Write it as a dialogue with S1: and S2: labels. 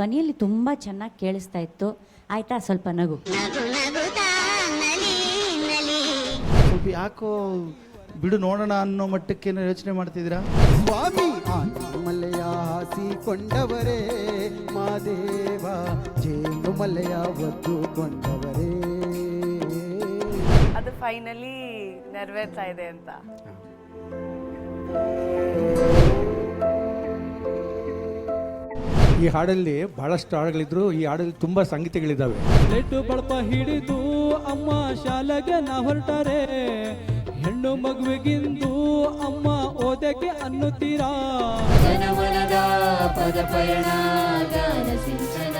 S1: ಧ್ವನಿಯಲ್ಲಿ ತುಂಬ ಚೆನ್ನಾಗಿ ಕೇಳಿಸ್ತಾ ಇತ್ತು. ಆಯ್ತಾ, ಸ್ವಲ್ಪ ನಗು.
S2: ಸ್ವಲ್ಪ ಯಾಕೋ ಬಿಡು ನೋಡೋಣ ಅನ್ನೋ ಮಟ್ಟಕ್ಕೆ ಯೋಚನೆ ಮಾಡ್ತಿದ್ದೀರಾ?
S3: ಸ್ವಾಮಿ ಮಲೆಯ ಹಾಸಿಕೊಂಡವರೇ ಮಾದೇವ, ಜೇನು ಮಲೆಯ ಒದ್ದುಕೊಂಡವರೇ.
S4: ಅದು ಫೈನಲಿ ನೆರವೇರ್ತಾ ಇದೆ ಅಂತ.
S5: ಈ ಹಾಡಲ್ಲಿ ಬಹಳಷ್ಟು ಹಾಡುಗಳಿದ್ರು. ಈ ಹಾಡಲ್ಲಿ ತುಂಬಾ ಸಂಗೀತಗಳಿದ್ದಾವೆ.
S6: ಲೆಟ್ಟು ಬಳಪ ಹಿಡಿದು ಅಮ್ಮ ಶಾಲೆಗೆ ನಾ ಹೊರಟರೆ, ಹೆಣ್ಣು ಮಗುವಿಗಿಂದು ಅಮ್ಮ ಓದಕ್ಕೆ ಅನ್ನುತ್ತೀರಾ.
S7: ಜನಮನದ ಪದ ಪಯಣ ಗಾನ ಸಿಂಚನ